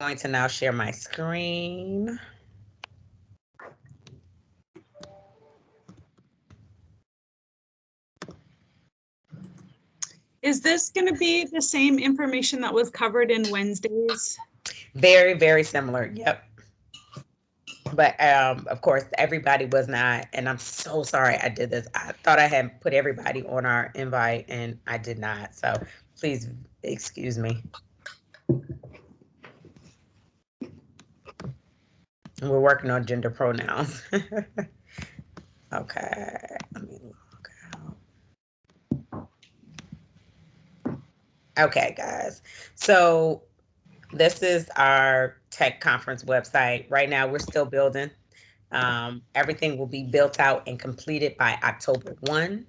Going to now share my screen. Is this going to be the same information that was covered in Wednesdays? Very, very similar. Yep. But of course, everybody was not, and I'm so sorry I did this. I thought I had put everybody on our invite, and I did not. So please excuse me. We're working on gender pronouns. Okay, let me log out. Okay, guys. So this is our tech conference website. Right now, we're still building. Everything will be built out and completed by October 1.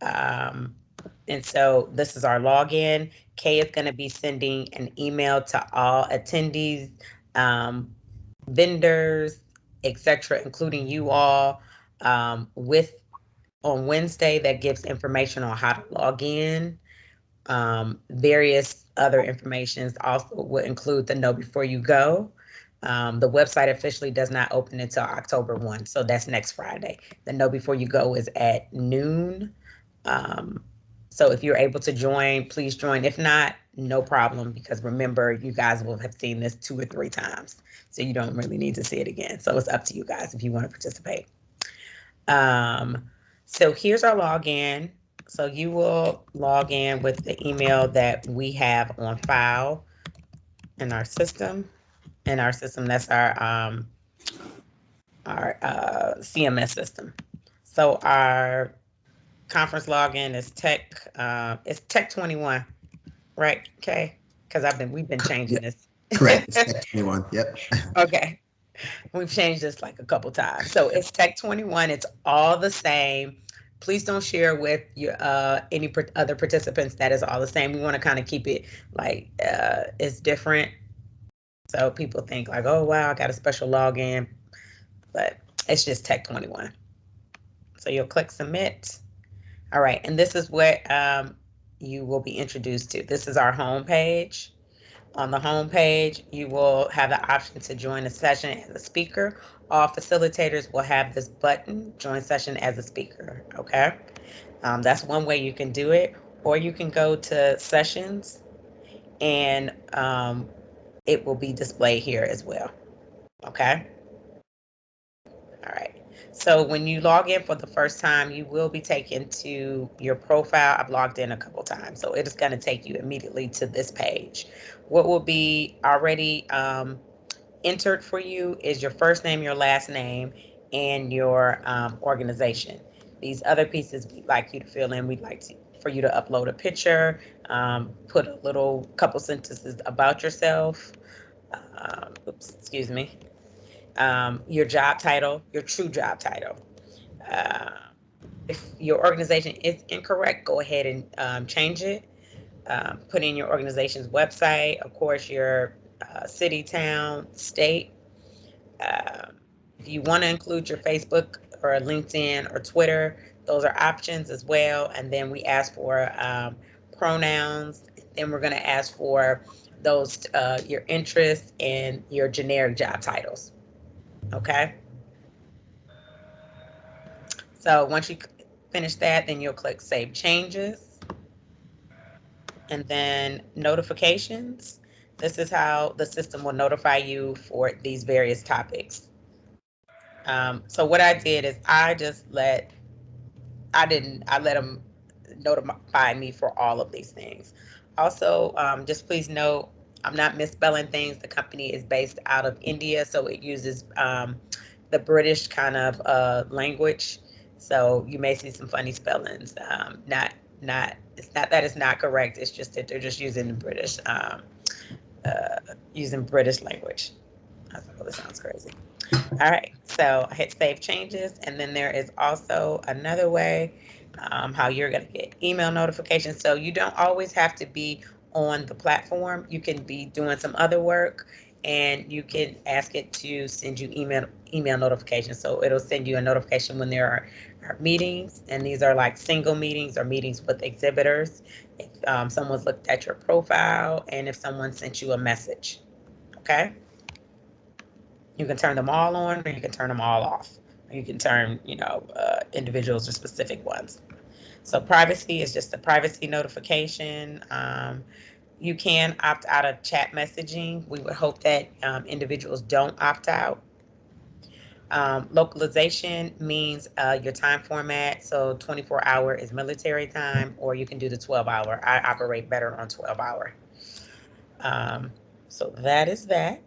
And so this is our login. Kay is going to be sending an email to all attendees, vendors, etc., including you all, with on Wednesday that gives information on how to log in. Various other informations also will include the know before you go. The website officially does not open until October 1, so that's next Friday. The know before you go is at noon. So if you're able to join, please join. If not, no problem, because remember, you guys will have seen this 2 or 3 times, so you don't really need to see it again. So it's up to you guys if you want to participate. So here's our login. So you will log in with the email that we have on file in our system. In our system, that's our CMS system. So our conference login is it's Tech 21, right? Okay, because we've been changing this. Correct. It's Tech 21. Yep. Okay, we've changed this like a couple times. So it's Tech 21. It's all the same. Please don't share with your any other participants that is all the same. We want to kind of keep it like it's different, so people think like, oh wow, I got a special login, but it's just Tech 21. So you'll click submit. All right, and this is what you will be introduced to. This is our home page. On the home page, you will have the option to join a session as a speaker. All facilitators will have this button, join session as a speaker, okay? That's one way you can do it, or you can go to sessions and it will be displayed here as well, okay? All right. So when you log in for the first time, you will be taken to your profile. I've logged in a couple times, so it is going to take you immediately to this page. What will be already entered for you is your first name, your last name, and your organization. These other pieces we'd like you to fill in. We'd like for you to upload a picture, put a little couple sentences about yourself. Excuse me. Your job title, your true job title. If your organization is incorrect, go ahead and change it. Put in your organization's website, of course, your city, town, state. If you want to include your Facebook or LinkedIn or Twitter, those are options as well. And then we ask for pronouns. Then we're going to ask for those your interests and your generic job titles. Okay. So once you finish that, then you'll click Save Changes. And then notifications. This is how the system will notify you for these various topics. So what I did is I let them notify me for all of these things. Also, just please note, I'm not misspelling things. The company is based out of India, so it uses the British kind of language. So you may see some funny spellings. It's not that it's not correct. It's just that they're just using the British language. I was like, oh, this sounds crazy. All right, so I hit Save Changes, and then there is also another way how you're going to get email notifications. So you don't always have to be on the platform. You can be doing some other work, and you can ask it to send you email notifications. So it'll send you a notification when there are meetings, and these are like single meetings or meetings with exhibitors. If someone's looked at your profile, and if someone sent you a message, okay? You can turn them all on, or you can turn them all off. You can turn, individuals or specific ones. So privacy is just a privacy notification. You can opt out of chat messaging. We would hope that individuals don't opt out. Localization means your time format. So 24-hour is military time, or you can do the 12-hour. I operate better on 12-hour. So that is that.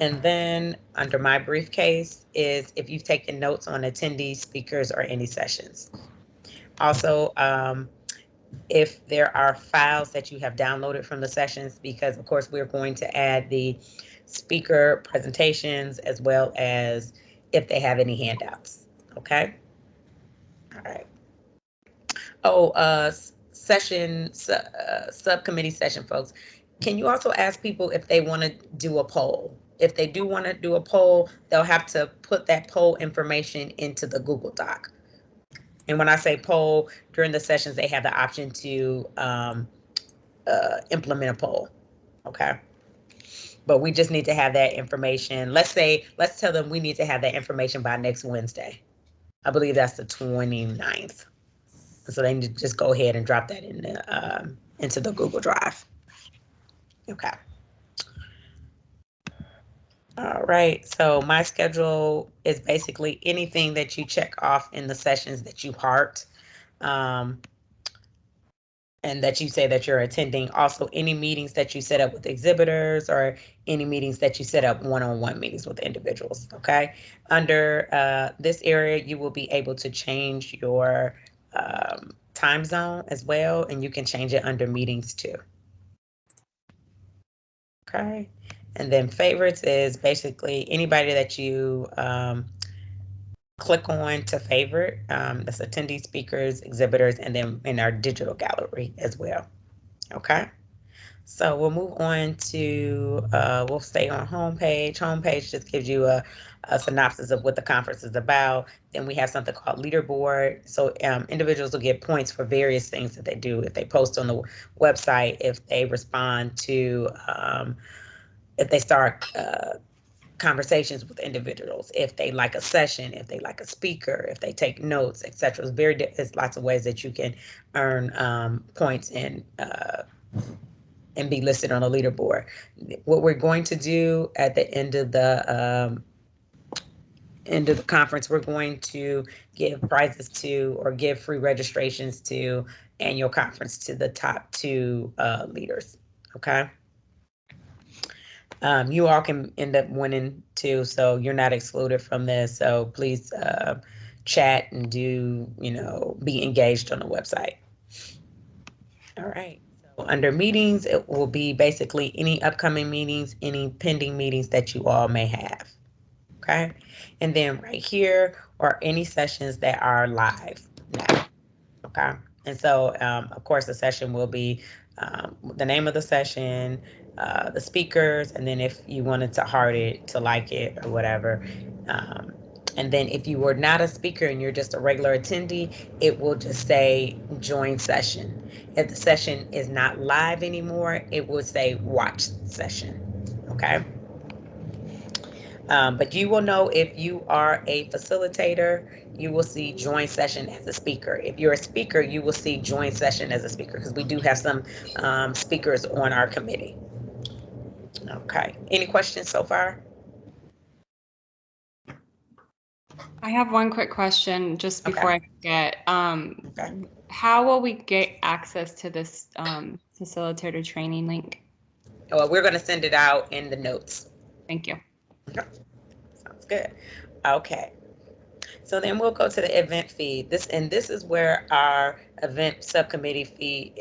And then under my briefcase is if you've taken notes on attendees, speakers, or any sessions. Also, if there are files that you have downloaded from the sessions, because of course we're going to add the speaker presentations as well as if they have any handouts, okay? All right. Oh, subcommittee session, folks. Can you also ask people if they want to do a poll? If they do want to do a poll, they'll have to put that poll information into the Google Doc. And when I say poll, during the sessions, they have the option to implement a poll, okay? But we just need to have that information. Let's tell them we need to have that information by next Wednesday. I believe that's the 29th. So they need to just go ahead and drop that in into the Google Drive. Okay. All right, so my schedule is basically anything that you check off in the sessions that you heart. And that you say that you're attending. Also, any meetings that you set up with exhibitors or any meetings that you set up one-on-one meetings with individuals, okay? Under this area, you will be able to change your time zone as well, and you can change it under meetings too. Okay, and then favorites is basically anybody that you click on to favorite. That's attendees, speakers, exhibitors, and then in our digital gallery as well. Okay, so we'll move on to, we'll stay on homepage. Homepage just gives you a synopsis of what the conference is about. Then we have something called Leaderboard. So individuals will get points for various things that they do. If they post on the website, if they respond to, if they start conversations with individuals, if they like a session, if they like a speaker, if they take notes, etc. There's lots of ways that you can earn points and be listed on a leaderboard. What we're going to do at the end of the conference, we're going to give prizes to, or give free registrations to, annual conference to the top 2 leaders. Okay. You all can end up winning too, so you're not excluded from this. So please chat and do, be engaged on the website. All right. So under meetings, it will be basically any upcoming meetings, any pending meetings that you all may have. Okay. And then right here are any sessions that are live now. Okay. And so, of course, the session will be the name of the session, the speakers, and then if you wanted to heart it, to like it, or whatever. And then if you were not a speaker and you're just a regular attendee, it will just say join session. If the session is not live anymore, it will say watch session. Okay. But you will know if you are a facilitator, you will see join session as a speaker. If you're a speaker, you will see join session as a speaker, because we do have some speakers on our committee. Okay, any questions so far? I have one quick question just before I forget. Okay. How will we get access to this facilitator training link? Well, we're going to send it out in the notes. Thank you. Okay. Sounds good. Okay. So then we'll go to the event feed. This is where our event subcommittee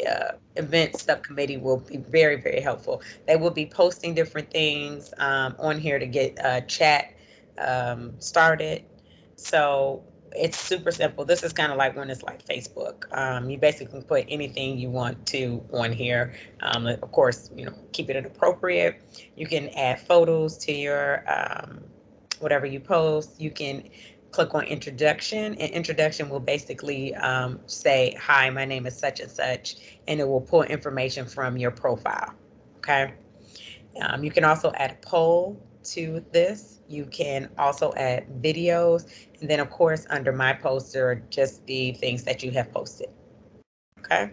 will be very, very helpful. They will be posting different things on here to get chat started. So it's super simple. This is kind of like when it's like Facebook. You basically put anything you want to on here. Of course, keep it appropriate. You can add photos to your whatever you post. You can click on introduction, and introduction will basically say, hi, my name is such and such, and it will pull information from your profile. Okay. You can also add a poll to this. You can also add videos. And then, of course, under my posts are just the things that you have posted. Okay.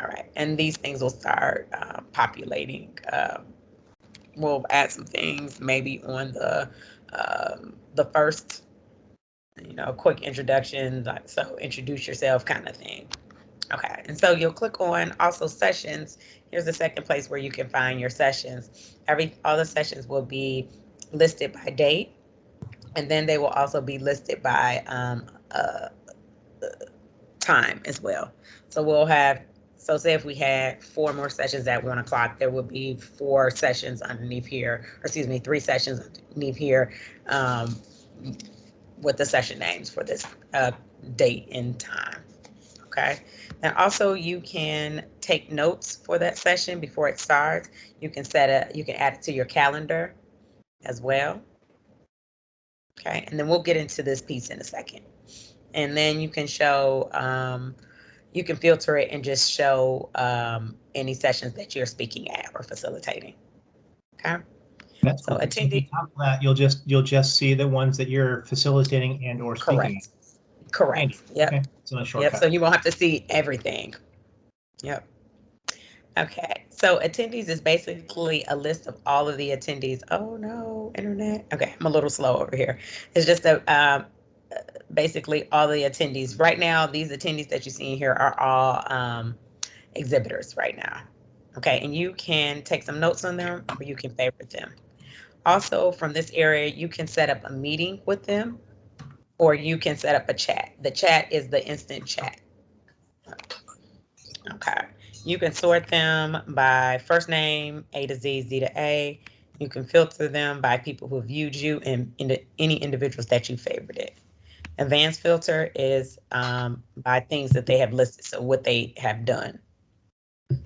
All right. And these things will start populating. We'll add some things maybe on the first, quick introduction, like so introduce yourself kind of thing. Okay, and so you'll click on also sessions. Here's the second place where you can find your sessions. All the sessions will be listed by date, and then they will also be listed by time as well. So we'll have, so say if we had 4 more sessions at 1 o'clock, there would be 4 sessions underneath here, or excuse me, 3 sessions underneath here with the session names for this date and time. Okay. And also you can take notes for that session before it starts. You can you can add it to your calendar as well. Okay. And then we'll get into this piece in a second. And then you can show, you can filter it and just show any sessions that you're speaking at or facilitating. Okay. That's so cool. attendee, that you'll just see the ones that you're facilitating and or speaking. Correct. Yep. Okay. So a shortcut. Yep. So you won't have to see everything. Yep. Okay. So attendees is basically a list of all of the attendees. Oh no, internet. Okay, I'm a little slow over here. It's just basically all the attendees. Right now, these attendees that you see here are all exhibitors right now. Okay, and you can take some notes on them or you can favorite them. Also, from this area, you can set up a meeting with them or you can set up a chat. The chat is the instant chat. Okay. You can sort them by first name, A to Z, Z to A. You can filter them by people who viewed you and any individuals that you favorited. Advanced filter is by things that they have listed, so what they have done.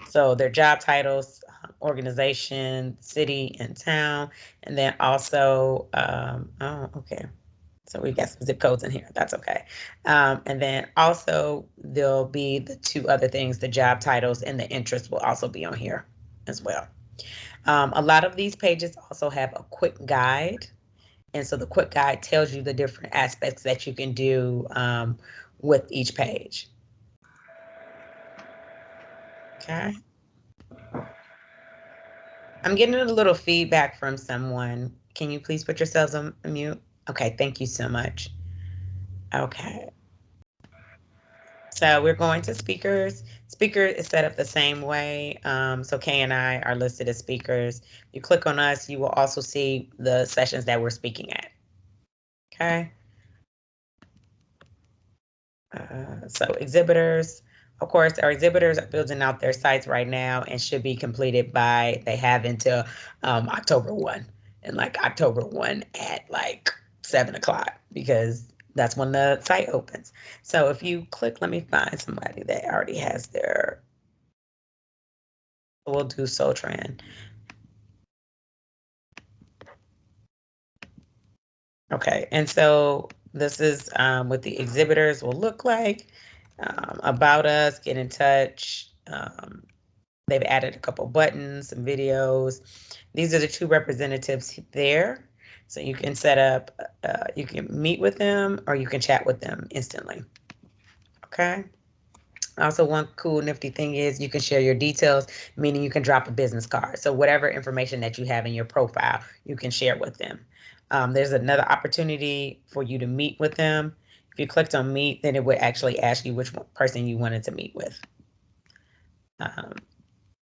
So their job titles, organization, city, and town, and then also, oh, okay. So we got some zip codes in here. That's okay. And then also there'll be the 2 other things, the job titles and the interests will also be on here as well. A lot of these pages also have a quick guide. And so the quick guide tells you the different aspects that you can do with each page. Okay. I'm getting a little feedback from someone. Can you please put yourselves on mute? Okay, thank you so much. Okay. So we're going to speakers. Speaker is set up the same way. So Kay and I are listed as speakers. You click on us, you will also see the sessions that we're speaking at. Okay. So exhibitors, of course, our exhibitors are building out their sites right now and should be completed by, they have until October 1. And like October 1 at like 7 o'clock because that's when the site opens. So if you click, let me find somebody that already has their, we'll do Soltran. Okay, and so this is what the exhibitors will look like. About us, get in touch. They've added a couple buttons, some videos. These are the 2 representatives there. So you can set up, you can meet with them or you can chat with them instantly. Okay. Also, one cool nifty thing is you can share your details, meaning you can drop a business card. So whatever information that you have in your profile, you can share with them. There's another opportunity for you to meet with them. If you clicked on meet, then it would actually ask you which person you wanted to meet with.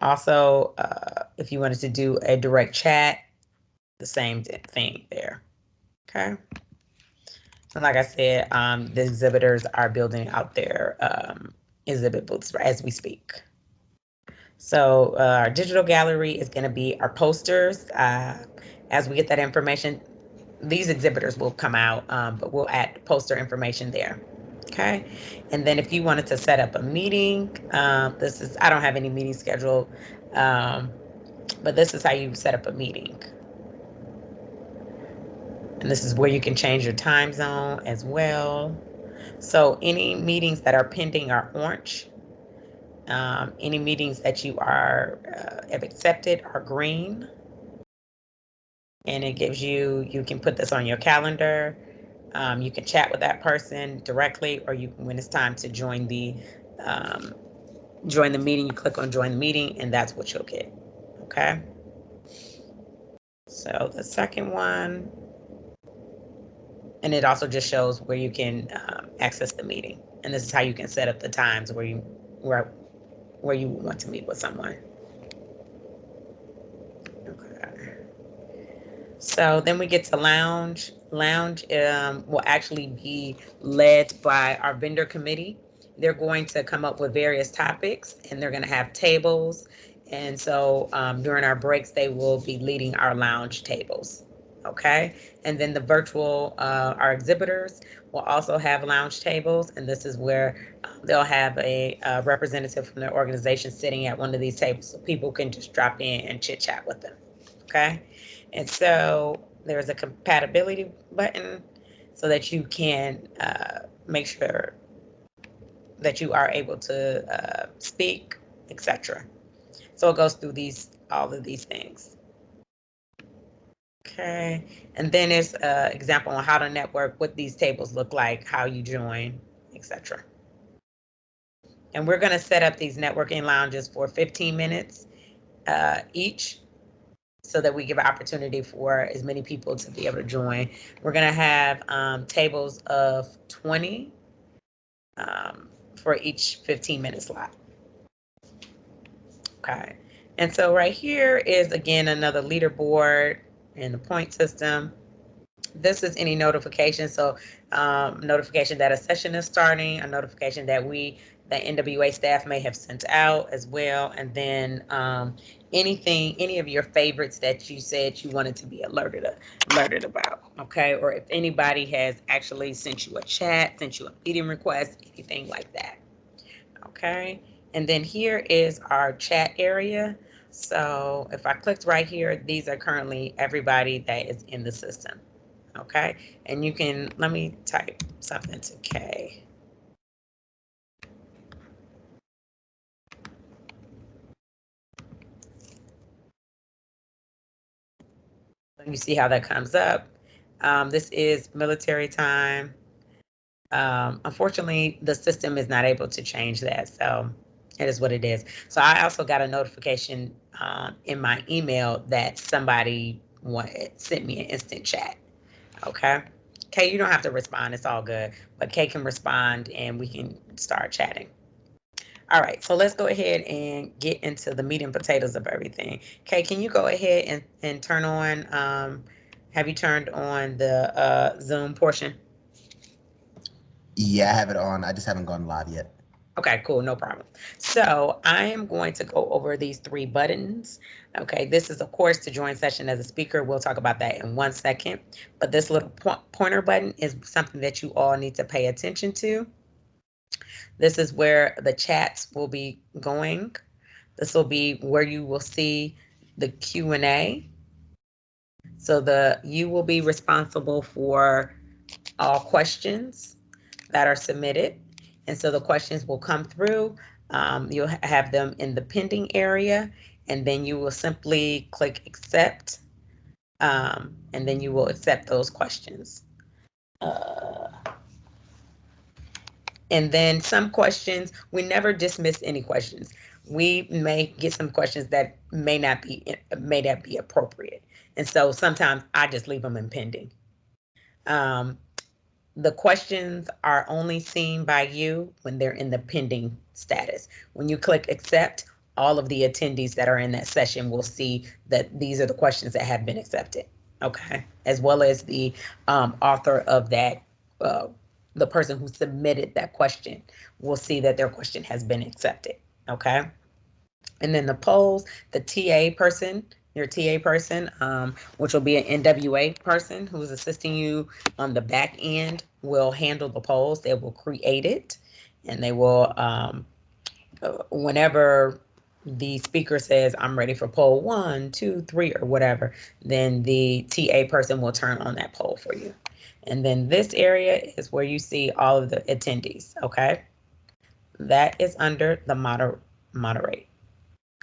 Also, if you wanted to do a direct chat, the same thing there. Okay. So like I said, the exhibitors are building out their exhibit booths as we speak. So our digital gallery is going to be our posters. As we get that information, these exhibitors will come out, but we'll add poster information there. Okay, and then if you wanted to set up a meeting, I don't have any meeting scheduled, but this is how you set up a meeting. And this is where you can change your time zone as well. So any meetings that are pending are orange. Any meetings that you have accepted are green. And it gives you can put this on your calendar. You can chat with that person directly, or when it's time to join the meeting, you click on join the meeting, and that's what you'll get. Okay. So the second one, and it also just shows where you can access the meeting, and this is how you can set up the times where you want to meet with someone. Okay. So then we get to lounge. Lounge will actually be led by our vendor committee. They're going to come up with various topics, and they're going to have tables. And so during our breaks, they will be leading our lounge tables. Okay. And then the virtual, our exhibitors will also have lounge tables. And this is where they'll have a representative from their organization sitting at one of these tables, so people can just drop in and chit chat with them. Okay. And so there's a compatibility button so that you can make sure that you are able to speak, etc. So it goes through all of these things. Okay, and then there's an example on how to network, what these tables look like, how you join, etc. And we're going to set up these networking lounges for 15 minutes each, so that we give an opportunity for as many people to be able to join. We're going to have tables of 20 for each 15-minute slot. Okay, and so right here is again another leaderboard and the point system. This is any notification. So notification that a session is starting, a notification that the NWA staff may have sent out as well. And then any of your favorites that you said you wanted to be alerted about. Okay. Or if anybody has actually sent you a chat, sent you a meeting request, anything like that. Okay. And then here is our chat area. So if I clicked right here, these are currently everybody that is in the system. Okay, and you can, let me type something to Kay. You see how that comes up. This is military time. Unfortunately, the system is not able to change that, so it is what it is. So I also got a notification in my email that somebody sent me an instant chat. Okay. Kay, you don't have to respond. It's all good. But Kay can respond and we can start chatting. All right. So let's go ahead and get into the meat and potatoes of everything. Kay, can you go ahead and turn on, have you turned on the Zoom portion? Yeah, I have it on. I just haven't gone live yet. Okay, cool, no problem. So I am going to go over these 3 buttons. Okay, this is of course to join session as a speaker. We'll talk about that in 1 second. But this little pointer button is something that you all need to pay attention to. This is where the chats will be going. This will be where you will see the Q&A. So you will be responsible for all questions that are submitted. And so the questions will come through. You'll have them in the pending area, and then you will simply click accept, and then you will accept those questions. And then some questions, we never dismiss any questions. We may get some questions that may not be appropriate. And so sometimes I just leave them in pending. The questions are only seen by you when they're in the pending status. When you click accept, all of the attendees that are in that session will see that these are the questions that have been accepted, okay? As well as the author of that, the person who submitted that question will see that their question has been accepted, okay? And then the polls, the TA person your TA person, which will be an NWA person who's assisting you on the back end, will handle the polls. They will create it, and they will, whenever the speaker says, I'm ready for poll 1, 2, 3, or whatever, then the TA person will turn on that poll for you. And then this area is where you see all of the attendees, okay? That is under the moderate,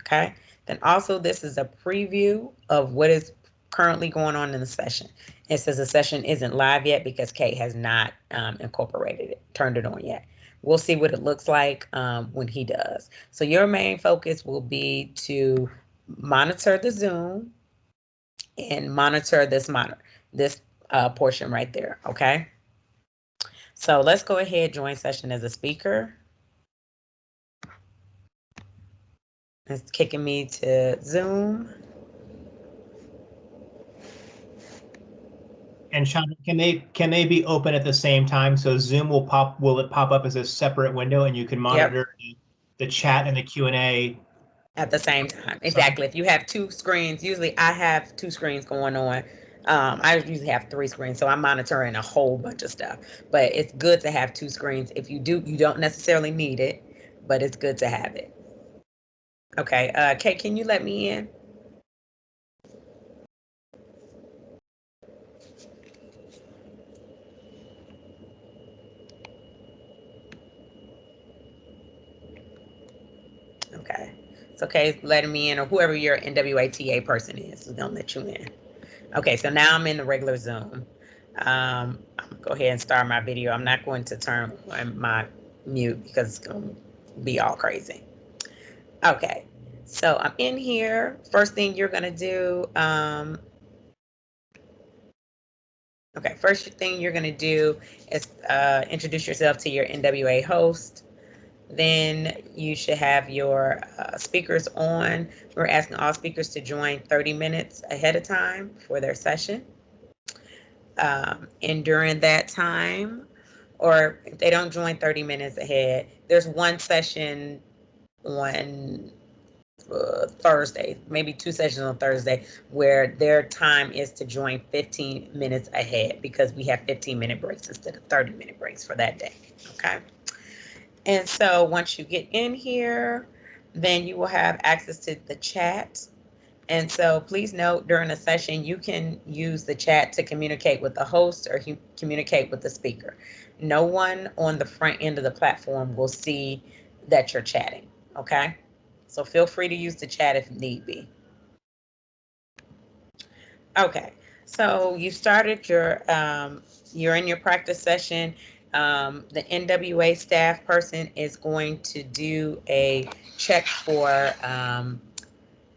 okay? Then also this is a preview of what is currently going on in the session. It says the session isn't live yet because Kate has not incorporated it, turned it on yet. We'll see what it looks like when he does. So your main focus will be to monitor the Zoom and monitor this portion right there, okay? So let's go ahead, join session as a speaker. It's kicking me to Zoom. And Chandra, can they be open at the same time? So Zoom will it pop up as a separate window and you can monitor the chat and the Q&A at the same time? Exactly. If you have two screens, usually I have two screens going on. I usually have 3 screens, so I'm monitoring a whole bunch of stuff. But it's good to have 2 screens. If you do, you don't necessarily need it, but it's good to have it. Okay, Kate, can you let me in? Okay, it's okay letting me in, or whoever your NWA TA person is gonna let you in. Okay, so now I'm in the regular Zoom. I'm gonna go ahead and start my video. I'm not going to turn on my mute because it's gonna be all crazy. Okay, so I'm in here. First thing you're gonna do, first thing you're gonna do is introduce yourself to your NWA host. Then you should have your speakers on. We're asking all speakers to join 30 minutes ahead of time for their session. And during that time, or if they don't join 30 minutes ahead, there's one session on Thursday, maybe 2 sessions on Thursday, where their time is to join 15 minutes ahead because we have 15-minute breaks instead of 30-minute breaks for that day, okay? And so once you get in here, then you will have access to the chat. And so please note, during the session, you can use the chat to communicate with the host or communicate with the speaker. No one on the front end of the platform will see that you're chatting, okay? So feel free to use the chat if need be. Okay, so you started you're in your practice session. The NWA staff person is going to do a check for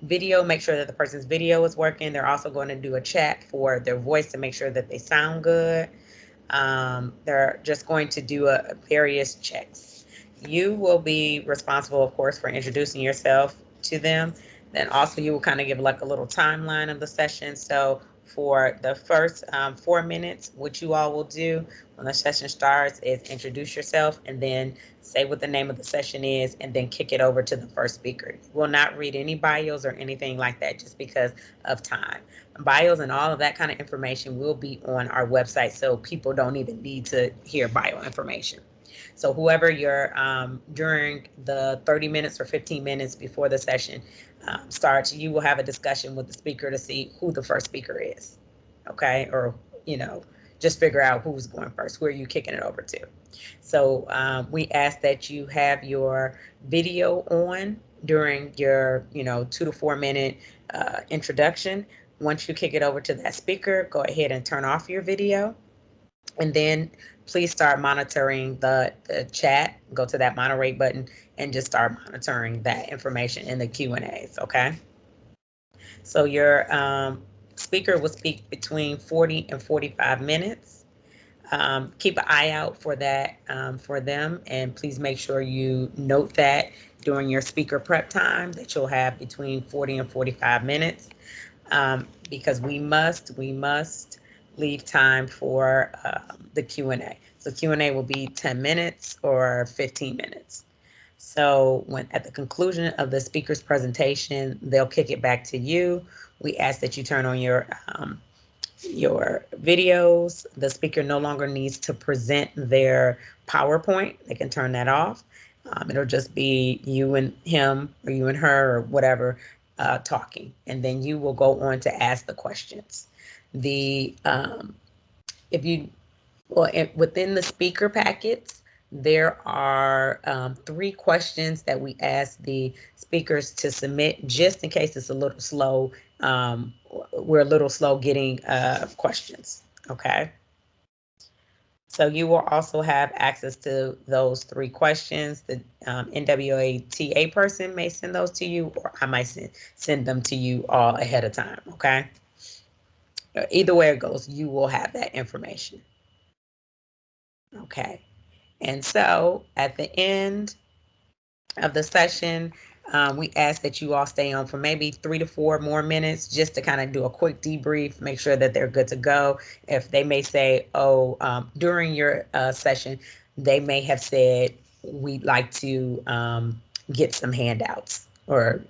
video, make sure that the person's video is working. They're also going to do a chat for their voice to make sure that they sound good. They're just going to do various checks. You will be responsible, of course, for introducing yourself to them. Then also you will kind of give like a little timeline of the session. So for the first 4 minutes, what you all will do when the session starts is introduce yourself and then say what the name of the session is and then kick it over to the first speaker. We'll not read any bios or anything like that just because of time. Bios and all of that kind of information will be on our website, so people don't even need to hear bio information. So whoever you're during the 30 minutes or 15 minutes before the session starts, you will have a discussion with the speaker to see who the first speaker is, okay? Or, just figure out who's going first. Who are you kicking it over to? So we ask that you have your video on during your, 2 to 4 minute introduction. Once you kick it over to that speaker, go ahead and turn off your video. And then please start monitoring the chat. Go to that moderate button and just start monitoring that information in the Q&As, okay? So your speaker will speak between 40 and 45 minutes. Keep an eye out for that for them, and please make sure you note that during your speaker prep time that you'll have between 40 and 45 minutes because we must leave time for the Q&A. So Q&A will be 10 minutes or 15 minutes. So when at the conclusion of the speaker's presentation, they'll kick it back to you. We ask that you turn on your videos. The speaker no longer needs to present their PowerPoint. They can turn that off. It'll just be you and him or you and her or whatever talking, and then you will go on to ask the questions. Within the speaker packets, there are 3 questions that we ask the speakers to submit, just in case it's a little slow. We're a little slow getting questions, okay? So you will also have access to those 3 questions. The NWA TA person may send those to you, or I might send them to you all ahead of time, okay? Either way it goes, you will have that information. Okay, and so at the end of the session, we ask that you all stay on for maybe 3 to 4 more minutes just to kind of do a quick debrief, make sure that they're good to go. If they may say, during your session, they may have said, we'd like to get some handouts or,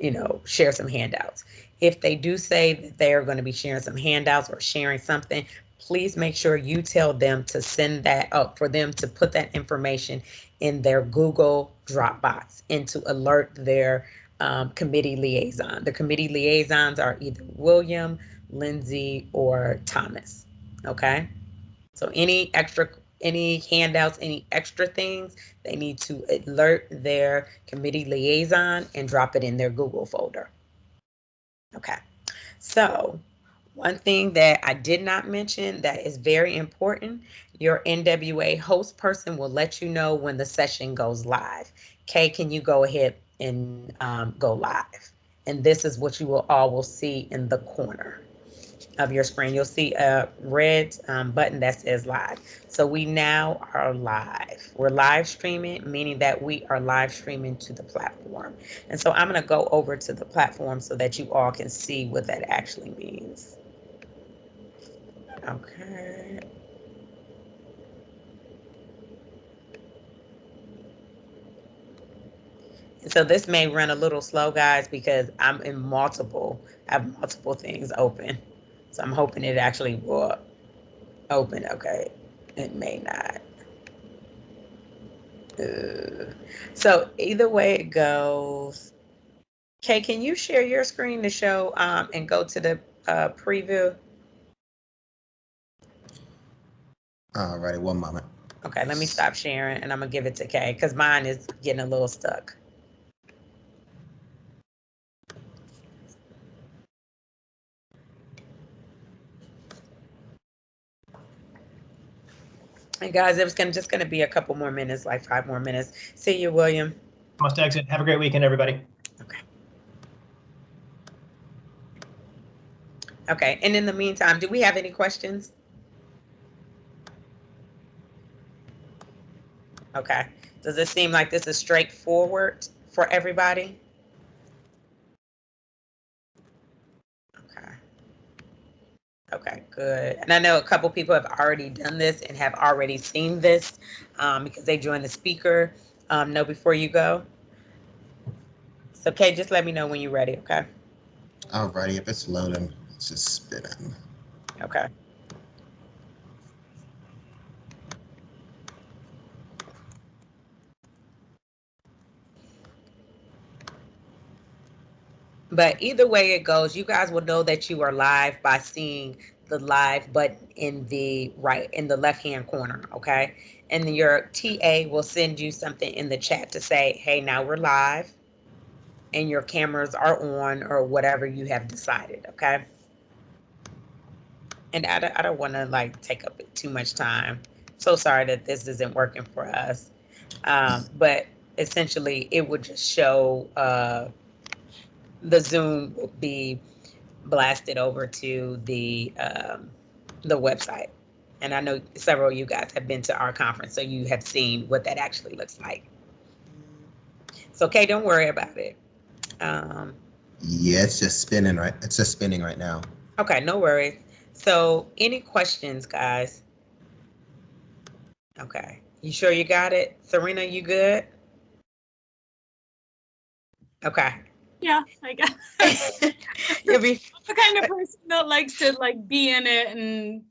share some handouts. If they do say that they're going to be sharing some handouts or sharing something, please make sure you tell them to send that up, for them to put that information in their Google Dropbox and to alert their committee liaison. The committee liaisons are either William, Lindsay, or Thomas, okay? So any handouts, any extra things, they need to alert their committee liaison and drop it in their Google folder. Okay, so one thing that I did not mention that is very important, your NWA host person will let you know when the session goes live. Kay, can you go ahead and go live? And this is what you will see in the corner of your screen. You'll see a red button that says live. So we now are live. We're live streaming, meaning that we are live streaming to the platform. And so I'm going to go over to the platform so that you all can see what that actually means. Okay. And so this may run a little slow, guys, because I have multiple things open. So I'm hoping it actually will open. Okay, it may not. So either way it goes. Kay, can you share your screen to show and go to the preview? Alrighty, one moment. Okay, let me stop sharing and I'm gonna give it to Kay because mine is getting a little stuck. And guys, it was just gonna be a couple more minutes, like 5 more minutes. See you, William. Must exit. Have a great weekend, everybody. Okay. Okay, and in the meantime, do we have any questions? Okay, does it seem like this is straightforward for everybody? Okay. Okay, good. And I know a couple people have already done this and have already seen this because they joined the speaker know before you go. So Kay, just let me know when you're ready, okay? Alrighty, if it's loading, it's just spinning. Okay. But either way it goes, you guys will know that you are live by seeing the live button in the left-hand corner, okay? And then your TA will send you something in the chat to say, hey, now we're live and your cameras are on or whatever you have decided, okay? And I don't want to like take up too much time. So sorry that this isn't working for us. But essentially it would just show the Zoom will be blasted over to the website. And I know several of you guys have been to our conference, so you have seen what that actually looks like. So, okay, don't worry about it. Yeah, it's just spinning right. It's just spinning right now. Okay, no worries. So, any questions, guys? Okay, you sure you got it? Serena, you good? Okay. Yeah, I guess. You'll be, I'm the kind of person that likes to like be in it and,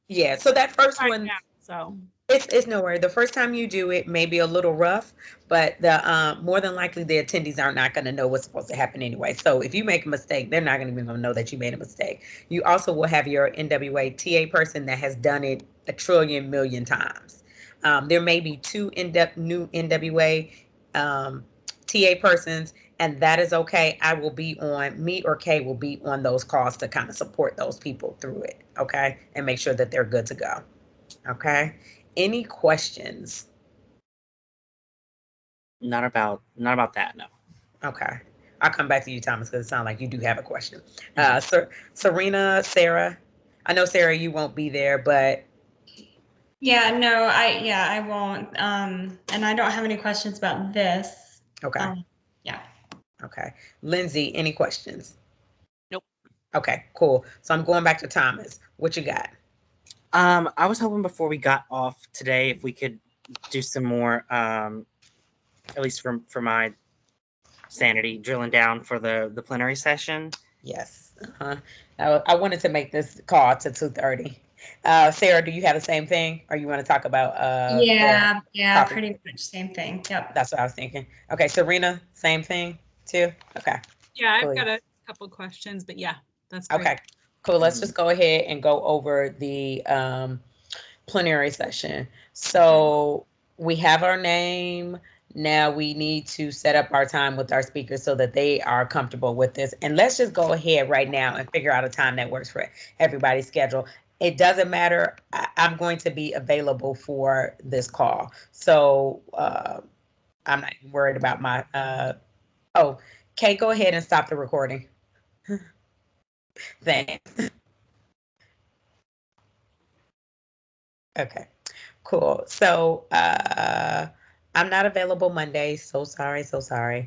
yeah. So that first right one, now, so. it's no worry. The first time you do it may be a little rough, but the more than likely the attendees are not going to know what's supposed to happen anyway. So if you make a mistake, they're not going to even gonna know that you made a mistake. You also will have your NWA TA person that has done it a trillion million times. There may be two new NWA TA persons, and that is okay. I will be on, me or Kay will be on those calls to kind of support those people through it, okay, and make sure that they're good to go. Okay. Any questions? Not about that, no. Okay. I'll come back to you, Thomas, because it sounds like you do have a question. Serena, Sarah. I know, Sarah, you won't be there, but Yeah, no, I won't. And I don't have any questions about this. okay. Yeah. Okay. Lindsay, any questions? Nope. Okay, cool. So I'm going back to Thomas. What you got? I was hoping before we got off today, if we could do some more, at least for my sanity, drilling down for the plenary session. Yes. I wanted to make this call to 2:30. Sarah, do you have the same thing, or you want to talk about? Yeah, copy? pretty much same thing. Yep. That's what I was thinking. Okay, Serena, same thing too. Okay. Yeah, Cool. I've got a couple questions, but yeah, that's great. Okay, cool. Let's just go ahead and go over the plenary session. So we have our name. Now we need to set up our time with our speakers so that they are comfortable with this. And let's just go ahead right now and figure out a time that works for everybody's schedule. It doesn't matter. I'm going to be available for this call. So I'm not worried about my, oh, Kay, go ahead and stop the recording. Thanks. Okay, cool. So I'm not available Monday. So sorry, so sorry.